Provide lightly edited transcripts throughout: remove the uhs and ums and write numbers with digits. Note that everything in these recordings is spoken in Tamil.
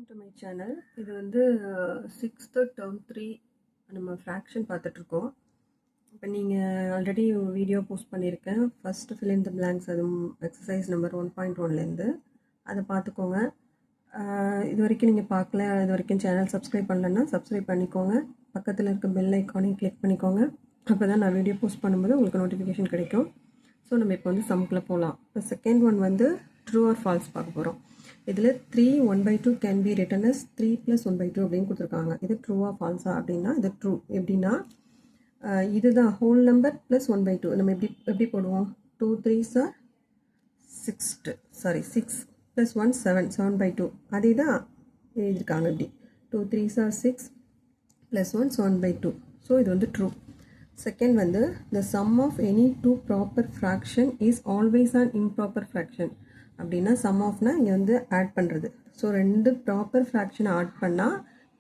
to my channel. இது வந்து 6th term 3 நம்ம fraction பார்த்துட்டு இருக்கோம். இப்போ நீங்கள் ஆல்ரெடி வீடியோ போஸ்ட் பண்ணியிருக்கேன். First fill in the blanks அது எக்ஸசைஸ் நம்பர் 1.1லேருந்து அதை பார்த்துக்கோங்க. இது வரைக்கும் நீங்கள் பார்க்கல, இது வரைக்கும் சேனல் சப்ஸ்கிரைப் பண்ணலன்னா சப்ஸ்கிரைப் பண்ணிக்கோங்க. பக்கத்தில் இருக்க பெல் ஐக்கானையும் கிளிக் பண்ணிக்கோங்க. அப்போ தான் நான் வீடியோ போஸ்ட் பண்ணும்போது உங்களுக்கு நோட்டிஃபிகேஷன் கிடைக்கும். ஸோ நம்ம இப்போ வந்து சம்க்குள்ளே போகலாம். இப்போ செகண்ட் ஒன் வந்து ட்ரூ ஆர் ஃபால்ஸ் பார்க்க போகிறோம். இதில் 3 1/2 கேன் பி ரிட்டன் அஸ் 3 + 1/2 அப்படின்னு கொடுத்துருக்காங்க. இது ட்ரூவா ஃபால்ஸா அப்படின்னா இது ட்ரூ. எப்படின்னா இதுதான் ஹோல் நம்பர் ப்ளஸ் 1/2 நம்ம எப்படி போடுவோம்? 2 3s are 6 + 1 7 7/2 அதே தான் எழுதியிருக்காங்க. இப்படி 2 3s are 6 + 1 7/2. ஸோ இது வந்து ட்ரூ. செகண்ட் வந்து the sum of any two proper fraction is always an improper fraction. அப்படின்னா சம் ஆஃப்னா இங்கே வந்து ஆட் பண்ணுறது. ஸோ ரெண்டு ப்ராப்பர் ஃப்ராக்ஷனை ஆட் பண்ணால்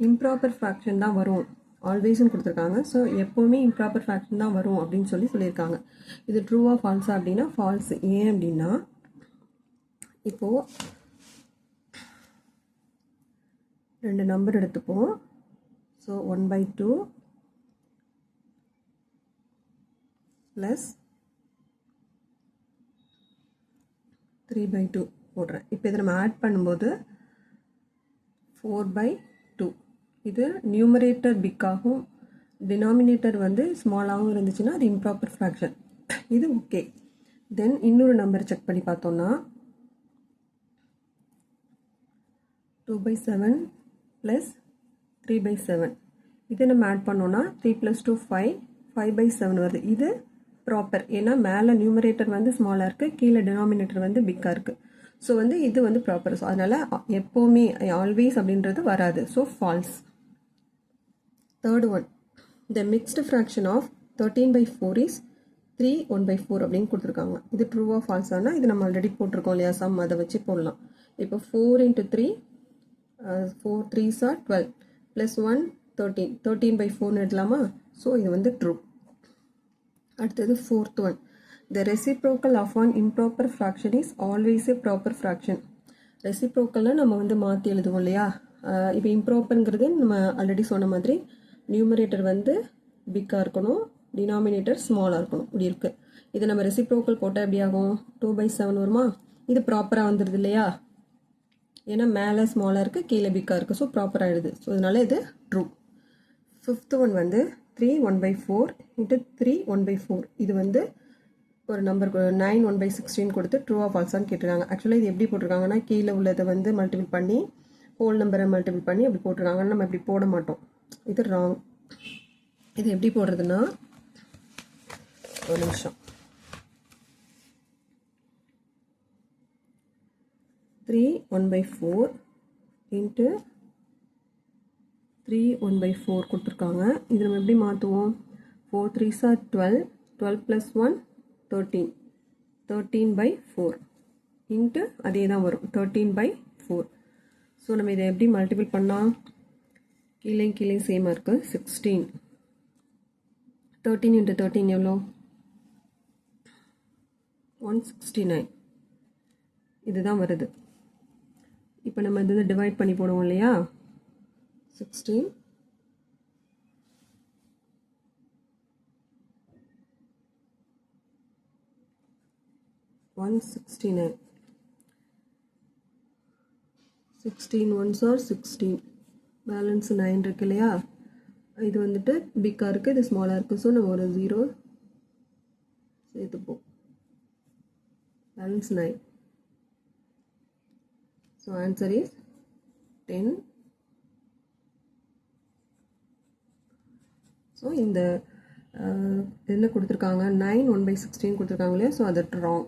இம்ப்ராப்பர் ஃப்ராக்ஷன் தான் வரும். ஆல்வேஸும் கொடுத்துருக்காங்க. ஸோ எப்போவுமே இம்ப்ராப்பர் ஃப்ராக்ஷன் தான் வரும் அப்படின்னு சொல்லியிருக்காங்க. இது ட்ரூவா ஃபால்ஸா அப்படின்னா ஃபால்ஸ். ஏன் அப்படின்னா இப்போது ரெண்டு நம்பர் எடுத்துப்போம். ஸோ 1/2 ப்ளஸ் 3/2 போடுறேன். இப்போ இதை நம்ம ஆட் பண்ணும்போது 4/2. இது நியூமரேட்டர் பிக்காகவும் டினாமினேட்டர் வந்து ஸ்மாலாகவும் இருந்துச்சுன்னா அது இம்ப்ராப்பர் ஃப்ராக்ஷன். இது ஓகே. தென் இன்னொரு நம்பர் செக் பண்ணி பார்த்தோம்னா 2/7 ப்ளஸ் 3/7. இதை நம்ம ஆட் பண்ணோன்னா 3 + 2 5 5/7 வருது. இது ப்ராப்பர். ஏன்னா மேலே நியூமரேட்டர் வந்து ஸ்மாலாக இருக்குது, கீழே டினாமினேட்டர் வந்து பிக்காக இருக்குது. ஸோ வந்து இது வந்து ப்ராப்பர். ஸோ அதனால் எப்போவுமே ஆல்வேஸ் அப்படின்றது வராது. So false. Third one the mixed fraction of 13/4 is 3 1/4 அப்படின்னு கொடுத்துருக்காங்க. இது ட்ரூவா ஃபால்ஸானா இது நம்ம ஆல்ரெடி போட்டிருக்கோம் இல்லையா சம், அதை வச்சு போடலாம். இப்போ 4 × 3 4 3s are 12 + 1 13 13/4 எடுக்கலாமா? ஸோ இது வந்து ட்ரூ. அடுத்தது fourth one the reciprocal of an improper fraction is always a proper fraction. ரெசிப்ரோக்கல்னா நம்ம வந்து மாற்றி எழுதுவோம் இல்லையா? இப்போ இம்ப்ராப்பர்ங்கிறது நம்ம ஆல்ரெடி சொன்ன மாதிரி நியூமரேட்டர் வந்து பிக்காக இருக்கணும், டினாமினேட்டர் ஸ்மாலாக இருக்கணும். இப்படி இருக்குது. இது நம்ம ரெசிப்ரோக்கல் போட்டால் எப்படி ஆகும்? 2/7 வருமா? இது ப்ராப்பராக வந்துடுது இல்லையா? ஏன்னா மேலே ஸ்மாலாக இருக்குது, கீழே பிக்காக இருக்குது. ஸோ ப்ராப்பராக எழுது. ஸோ இதனால் இது ட்ரூ. ஃபிஃப்த் ஒன் வந்து 3 1/4 × 3 1/4. இது வந்து ஒரு நம்பர் 9 1/16 கொடுத்து ட்ரூவா ஃபால்ஸான்னு கேட்டிருக்காங்க. ஆக்சுவலாக இது எப்படி போட்டிருக்காங்கன்னா கீழே உள்ளதை வந்து மல்டிபிள் பண்ணி ஹோல் நம்பரை மல்டிபிள் பண்ணி அப்படி போட்டிருக்காங்க. நம்ம இப்படி போட மாட்டோம். இது ராங். இது எப்படி போடுறதுன்னா ஒரு நிமிஷம். 3 1/4 × 3 1/4 கொடுத்துருக்காங்க. இது நம்ம எப்படி மாற்றுவோம்? 4 3s are 12 12 + 1 13 13/4 இன்ட்டு அதே தான் வரும் 13/4. ஸோ நம்ம இதை எப்படி மல்டிபிள் பண்ணால் கீழே சேமாக இருக்குது 16. 13 × 13 எவ்வளோ? 169. இதுதான் வருது. இப்போ நம்ம இது டிவைட் பண்ணி போடுவோம் இல்லையா? 16 169 16 1s are 16 பேலன்ஸ் 9 இருக்கு இல்லையா? இது வந்துட்டு பிக்காக இருக்குது, இது ஸ்மாலாக இருக்குது. ஸோ நம்ம ஒரு 0 சேர்த்துப்போம். Balance 9. So answer is 10. So இந்த என்ன கொடுத்துருக்காங்க? 9 1/16 கொடுத்துருக்காங்க இல்லையா? ஸோ அது ராங்.